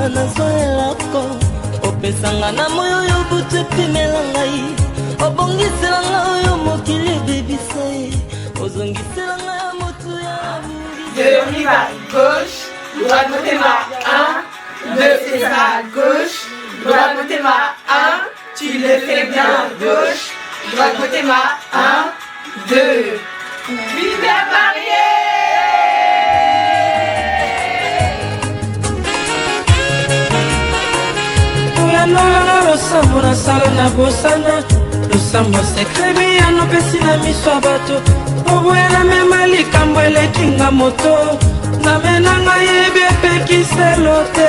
nazoelako opesanga na moyo yo butu epimela ngai obongisela ngai oyo mokili ebebisa ye ozongisela ngai ya motu ya on y va, gauche, droite, montez ma 1, 2, c'est ça, gauche, droite, montez ma 1, tu le fais bien, gauche, droite, montez ma 1, 2, vive la barrière. losambo nasala na bosana losambo sekrebi yanopesi na miso ya bato oboye na mema likambo elekinga moto nzambe na ngai yebi epekiselo te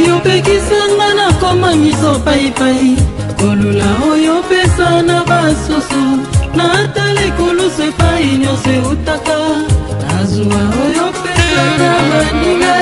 yopekisanga na koma miso paipai kolula oyo pesa na basusu na atala ekolusu epai nyonso eutaka nazwa oyo pesa na baninga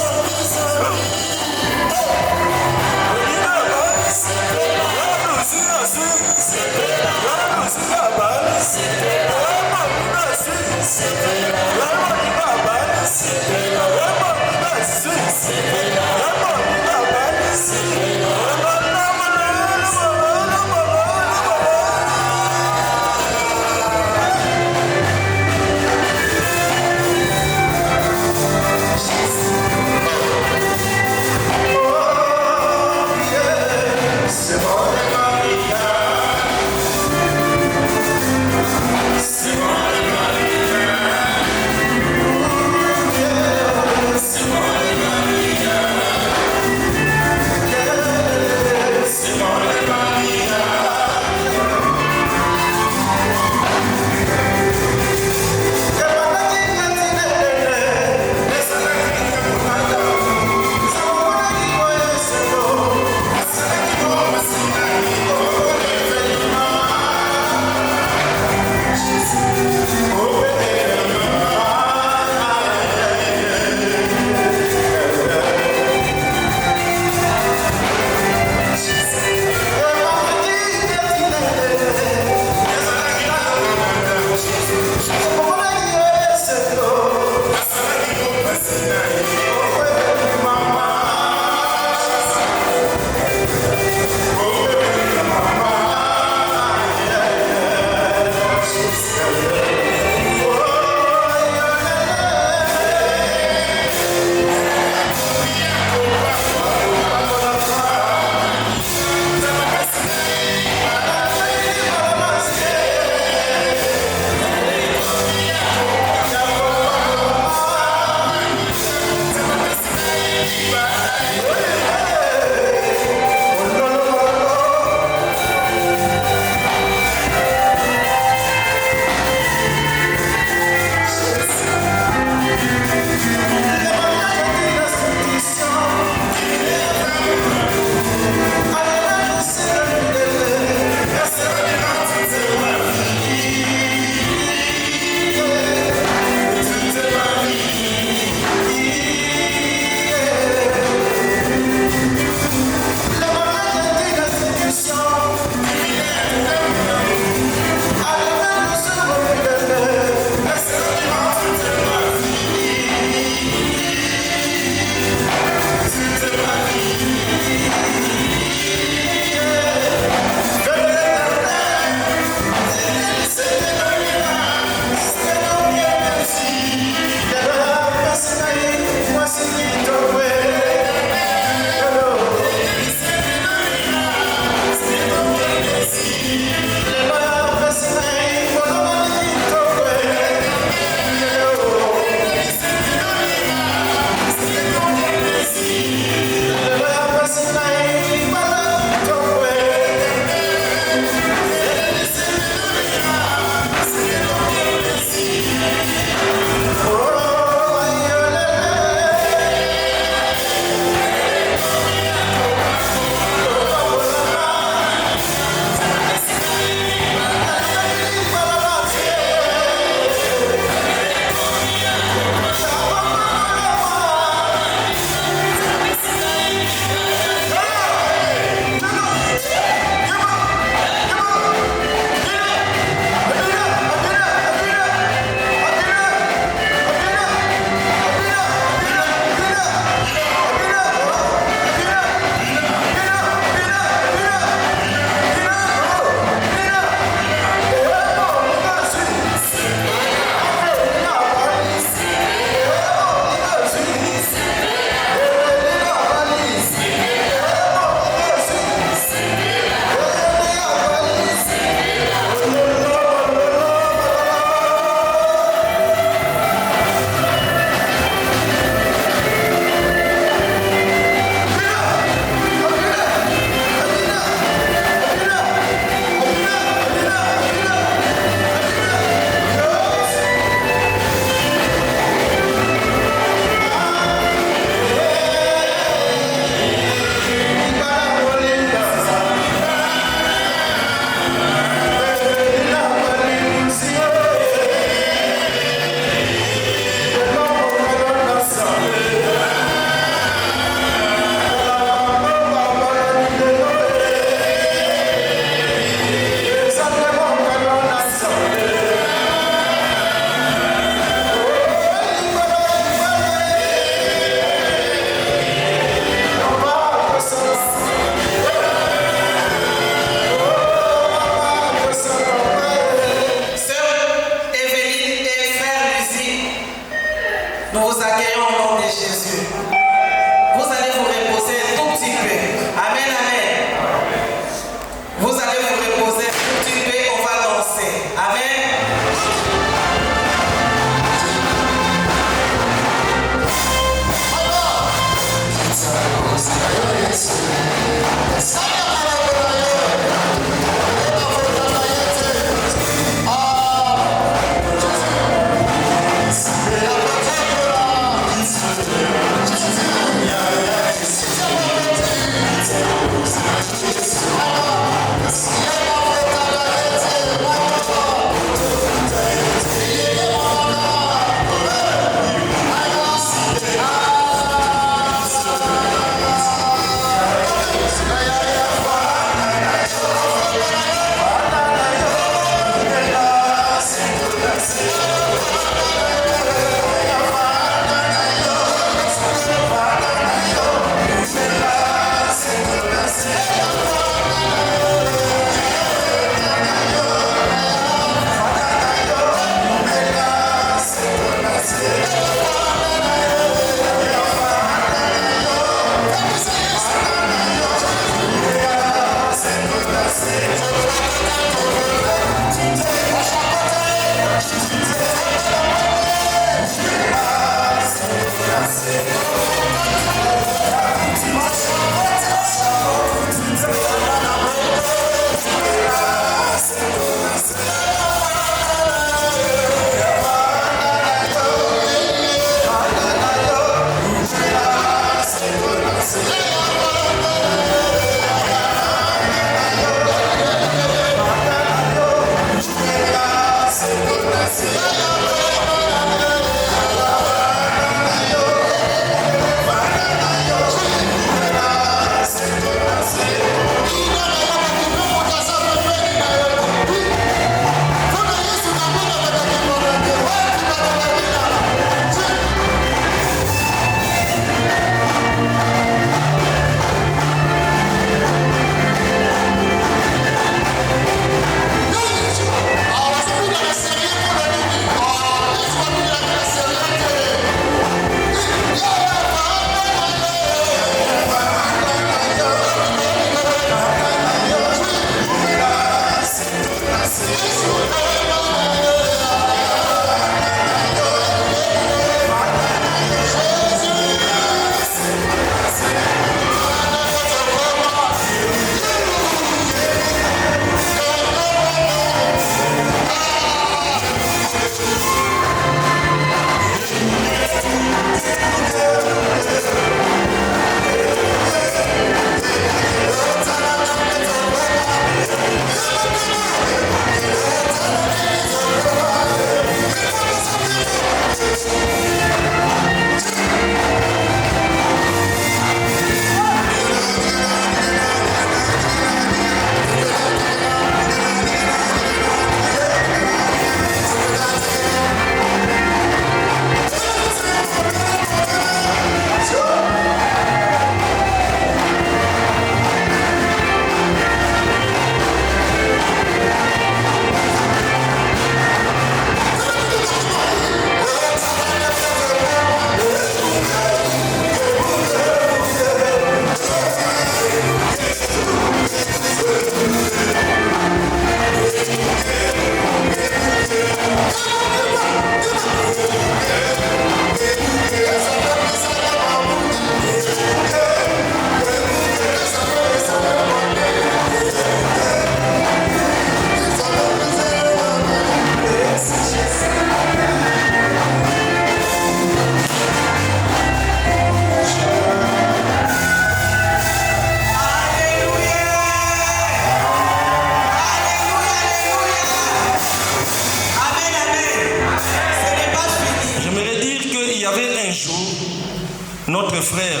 frère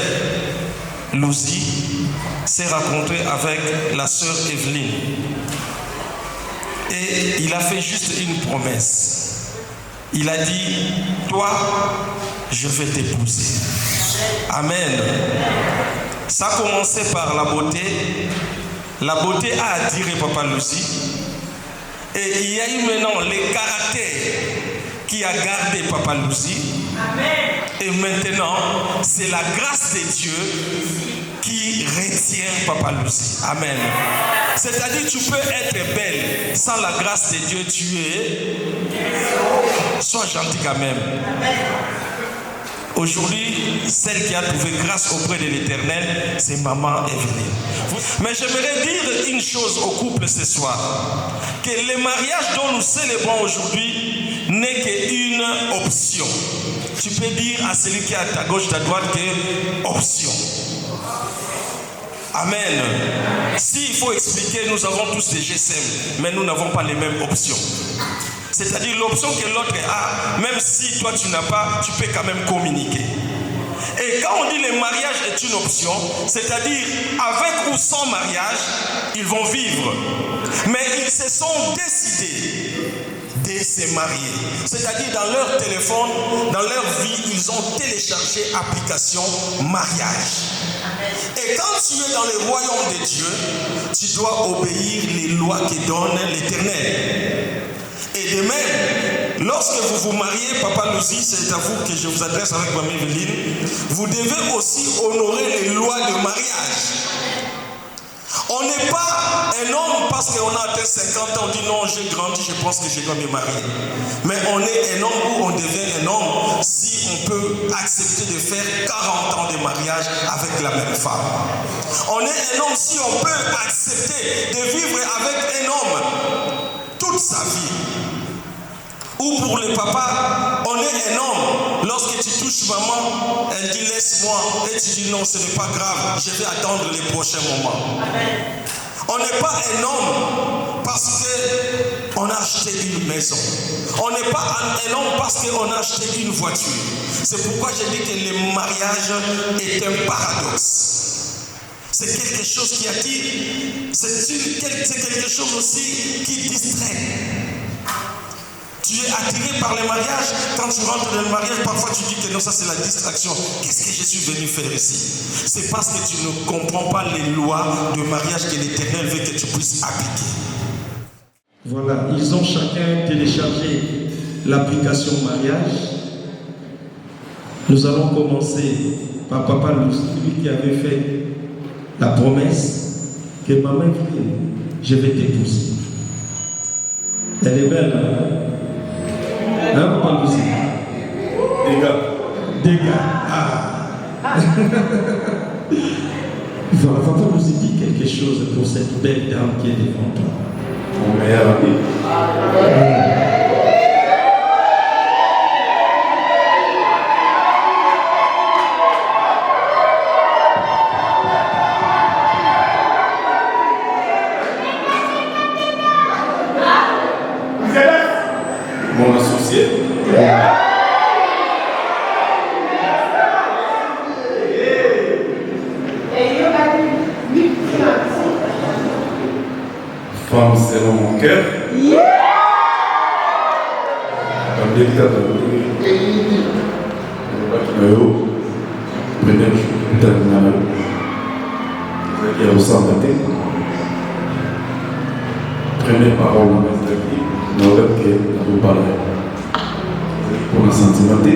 Louzi s'est rencontré avec la sœur Evelyne. Et il a fait juste une promesse. Il a dit, toi, je vais t'épouser. Amen. Ça a commencé par la beauté. La beauté a attiré Papa Louzi. Et il y a eu maintenant les caractères qui a gardé Papa Louzi. Et maintenant, c'est la grâce de Dieu qui retient Papa Louzi. Amen. C'est-à-dire, tu peux être belle sans la grâce de Dieu, tu es. Sois gentil quand même. Aujourd'hui, celle qui a trouvé grâce auprès de l'Éternel, c'est Maman Evelyne. Mais j'aimerais dire une chose au couple ce soir, que le mariage dont nous célébrons aujourd'hui n'est qu'une option. Tu peux dire à celui qui est à ta gauche, à ta droite, que option. Amen. S'il faut expliquer, nous avons tous des GSM, mais nous n'avons pas les mêmes options. C'est-à-dire l'option que l'autre a, même si toi tu n'as pas, tu peux quand même communiquer. Et quand on dit le mariage est une option, c'est-à-dire avec ou sans mariage, ils vont vivre. Mais ils se sont décidés de se marier. C'est-à-dire dans leur téléphone, dans leur vie, ils ont téléchargé l'application mariage. Et quand tu es dans le royaume de Dieu, tu dois obéir les lois que donne l'Éternel. Et de même, lorsque vous vous mariez, Papa Louzi, c'est à vous que je vous adresse avec Maman Evelyne, vous devez aussi honorer les lois de mariage. On n'est pas un homme parce qu'on a atteint 50 ans, on dit non, j'ai grandi, je pense que je dois me marier. Mais on est un homme où on devient un homme si on peut accepter de faire 40 ans de mariage avec la même femme. On est un homme si on peut accepter de vivre avec un homme toute sa vie. Ou pour le papa, on est un homme. Lorsque tu touches maman, elle dit laisse-moi. Et tu dis non, ce n'est pas grave, je vais attendre les prochains moments. On n'est pas un homme parce qu'on a acheté une maison. On n'est pas un homme parce qu'on a acheté une voiture. C'est pourquoi je dis que le mariage est un paradoxe. C'est quelque chose qui attire. C'est quelque chose aussi qui distrait. Tu es attiré par le mariage. Quand tu rentres dans le mariage, parfois tu dis que non, ça c'est la distraction. Qu'est-ce que je suis venu faire ici? C'est parce que tu ne comprends pas les lois de mariage que l'Éternel veut que tu puisses appliquer. Voilà, ils ont chacun téléchargé l'application mariage. Nous allons commencer par Papa Louzi, qui avait fait la promesse que maman dit, je vais t'épouser. Elle est belle, hein? Hein, Papa Louzi? Dégâts. Ah. Voilà, Papa Louzi dit quelque chose pour cette belle dame qui est devant toi. Mon meilleur ami. Mon associé. Femme selon mon cœur. Un dictateur. Première chose, terminale. Il y a aussi un matin. Première parole, on va dire que nous parlons. Pour le sentiment, il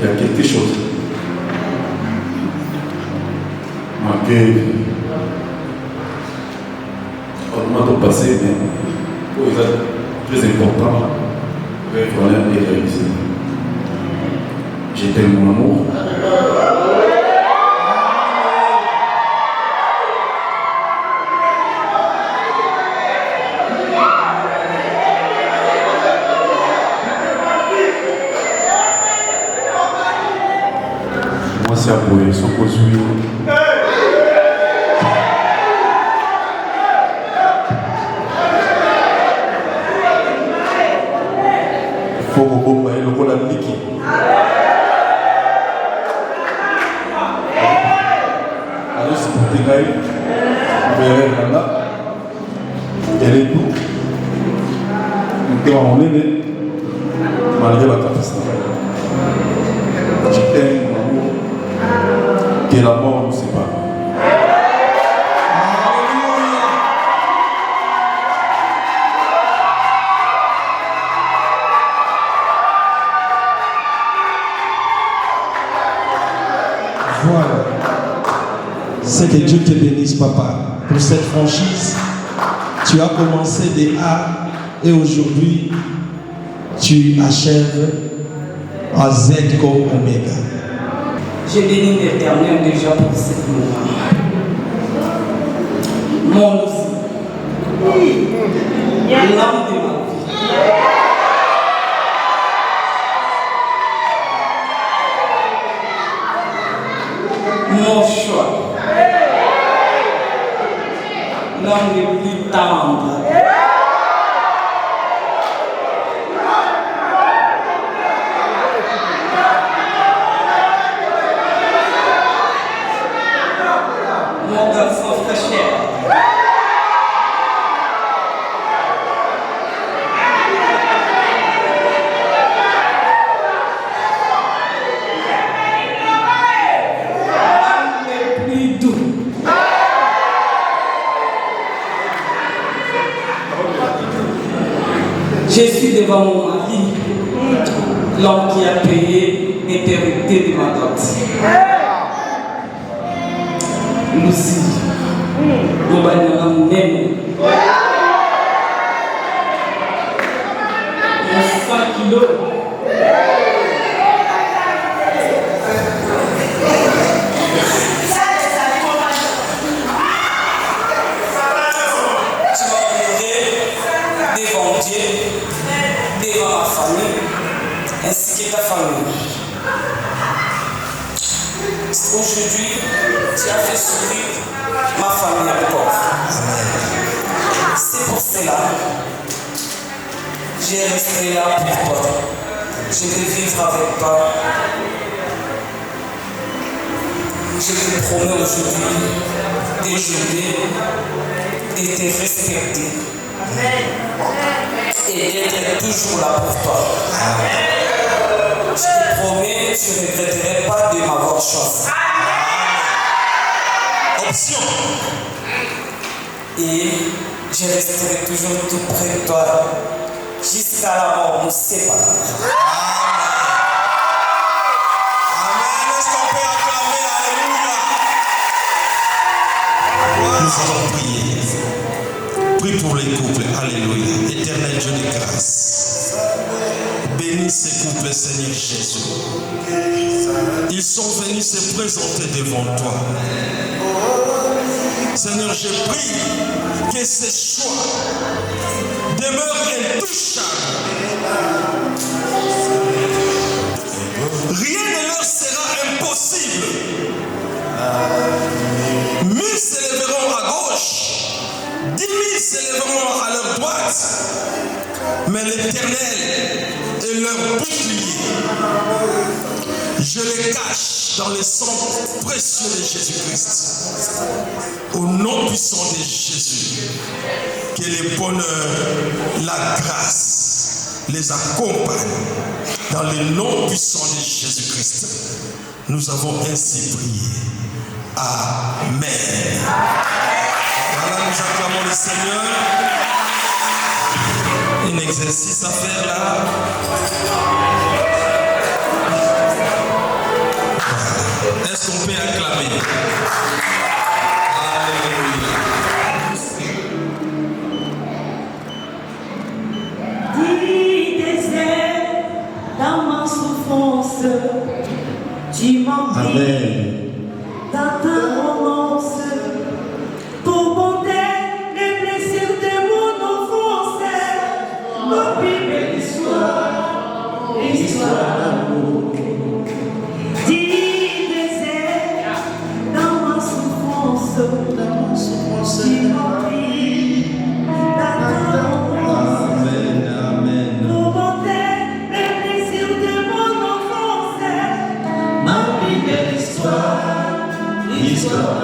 y a quelque chose. Malgré le passé, mais pour les très important, voilà, et réussir. J'étais mon amour. Moi, c'est à bouer, sans cause. Il faut que vous le liquide. Tegaï, Béré Nana, elle est tout. On est malgré la capacité. Je t'aime, mon amour, que la mort nous sépare. Voilà. C'est que Dieu te bénisse, papa, pour cette franchise. Tu as commencé des A et aujourd'hui, tu achèves à Z comme Oméga. Je bénis l'Éternel déjà pour ce moment. Mon aussi. L'âme de ma vie. Mon choix. L'homme le plus tendre. Mon garçon fraîcheur. Le plus doux. Je suis devant mon mari, l'homme qui a payé l'éternité de ma dot. Lucie, mon bannière même. Mon 100 kilos. Tu m'as honoré devant Dieu, devant ma famille, ainsi que ta famille. Aujourd'hui, tu as fait sourire ma famille encore. C'est pour cela que je resterai là pour toi. Je vais vivre avec toi. Je te promets aujourd'hui de t'aider, de te respecter et d'être toujours là pour toi. Je te promets, tu ne regretterai pas de m'avoir choisi. Option. Et je resterai toujours tout près de toi jusqu'à la mort nous sépare. Amen. Est-ce qu'on peut acclamer? Alléluia. Nous allons prier. Prie pour les couples. Alléluia. Éternel Dieu de grâce. Bénis ces couples, Seigneur Jésus. Ils sont venus se présenter devant toi. Seigneur, je prie que ces choix demeurent intouchables. Rien ne leur sera impossible. 1000 s'élèveront à gauche, 10 000 s'élèveront à leur droite, mais l'Éternel est leur bouclier. Je les cache dans le sang précieux de Jésus-Christ. Au nom puissant de Jésus, que le bonheur, la grâce les accompagne. Dans le nom puissant de Jésus-Christ, nous avons ainsi prié. Amen. Voilà, nous acclamons le Seigneur. Un exercice à faire là. Est-ce qu'on peut acclamer? Alléluia. Dis désert dans ma souffrance, tu m'envies dans ta romance. Pour bonté, les blessures de mon enfance, ma Bible l'histoire d'amour. L'histoire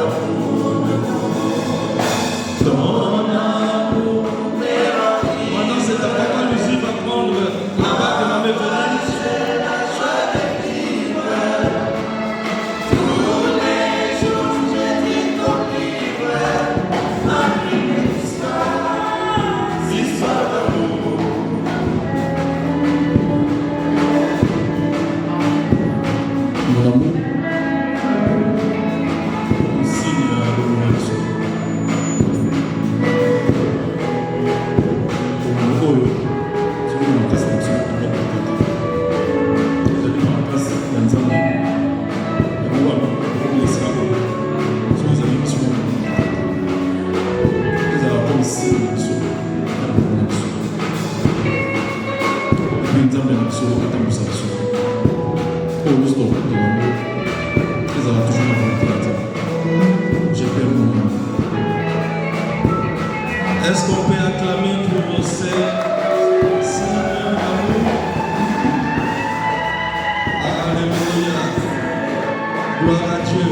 Gloire à Dieu.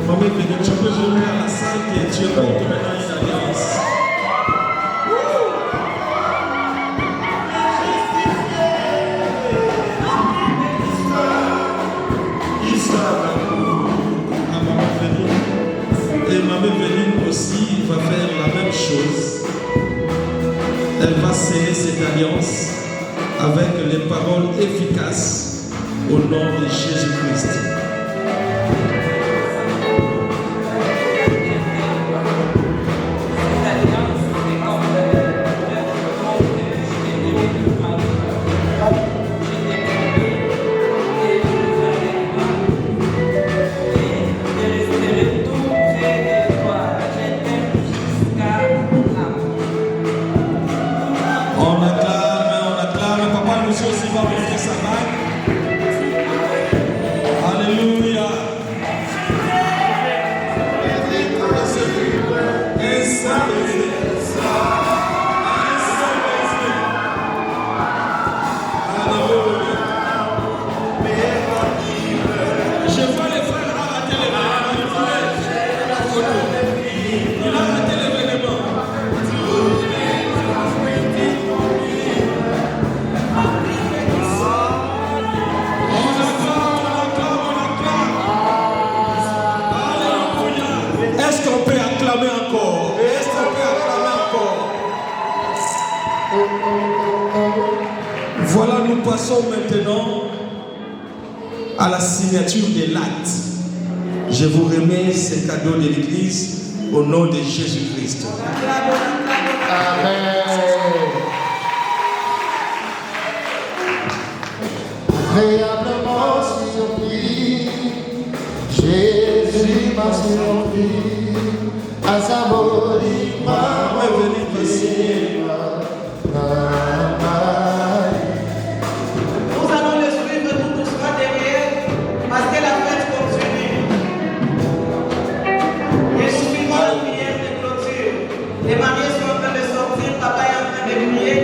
Maman, tu peux jouer à la salle que Dieu porte maintenant une alliance. Et Maman Véline aussi va faire la même chose. Elle va sceller cette alliance avec les paroles efficaces au nom de Jésus-Christ. Voilà, nous passons maintenant à la signature de l'acte. Je vous remets ces cadeaux de l'Église au nom de Jésus-Christ. Amen. Agréablement surpris, Jésus m'a surpris, à sa folie m'a revenu. Nous allons le suivre tout doucement derrière parce que la fête continue. Et suivons la prière de clôture. Les mariés sont en train de sortir, papa est en train de prier.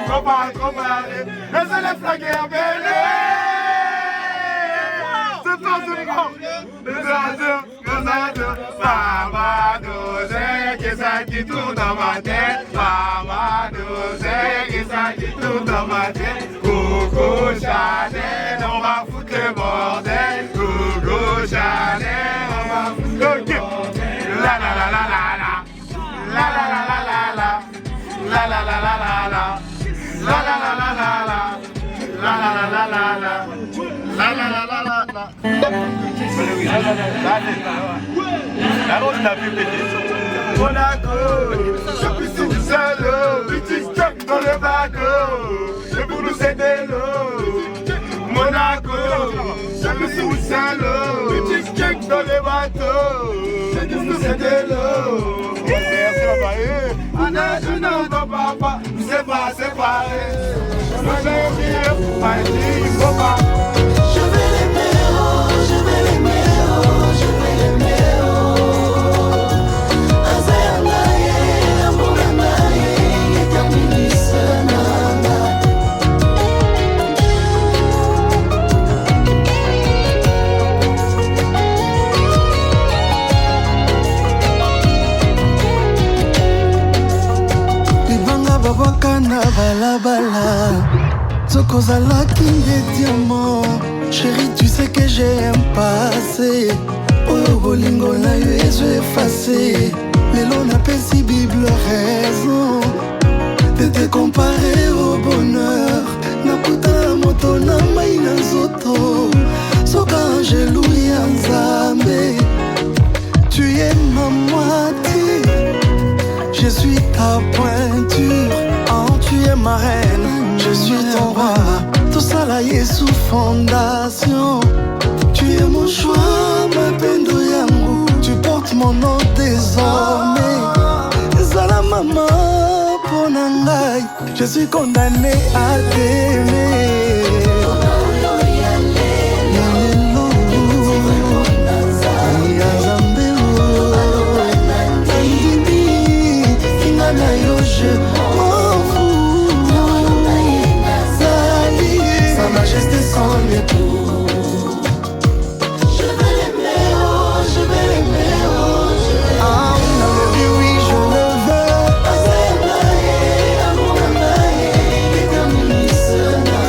Trop mal, trop mal. Et c'est les flagues à Bélé. C'est pas du bon. Mamadou, c'est que ça qui tourne dans ma tête. Mamadou, c'est que ça qui tourne dans ma tête. Coco Chanel, on va foutre le bordel. Coco Chanel, on va foutre le bordel. La la la la la la. La la la la la la. La la la la la la. La la la la la la. La la la la la la. La la la la la la. Monaco, je suis sur du salaud, petit stop dans le bateau, et pour nous c'est de l'eau. Monaco, je suis sur du salaud, petit stop dans le bateau, et pour nous c'est de l'eau. On a du nom de papa, nous c'est pas séparés. Je vais venir, ma vie, papa. Je vais l'aimer, oh, je vais l'aimer, oh, je vais l'aimer, oh. Azayanaye, amouranaye, etamilisana. Libanga babaka na balabala. Zokozala king des diamants. Chérie, tu sais que j'aime passer. Oyo bolingo na yo ezo effacé. Lelo na pesi Bible raison de te comparer au bonheur. Nakuta moto na mai na nzoto. Soka angelou ya Nzambe. Tu es ma moitié. Je suis ta pointure. Oh, tu es ma reine. Je suis ton roi. Tout ça là y est sous fondation. Tu es mon choix, ma pendo yangu. Tu portes mon nom désormais. Zala maman ponangai. Je suis condamné à t'aimer. Je m'en fous. Sa majesté son époux. Je vais l'aimer, oh, je vais l'aimer, oh, je vais l'aimer. Ah oui, oui, je le veux. Azayanaye, amouranaye, etamilisana.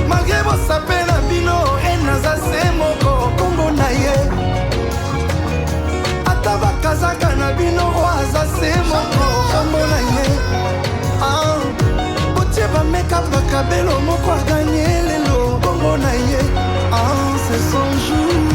Malgré vos sapins na bino enaza se moko kombo na ye. Ata bakazaka na bino aza se moko kombo na ye. Botie bameka bakabelo moko aganye lelo kombo na ye. C'est son jour.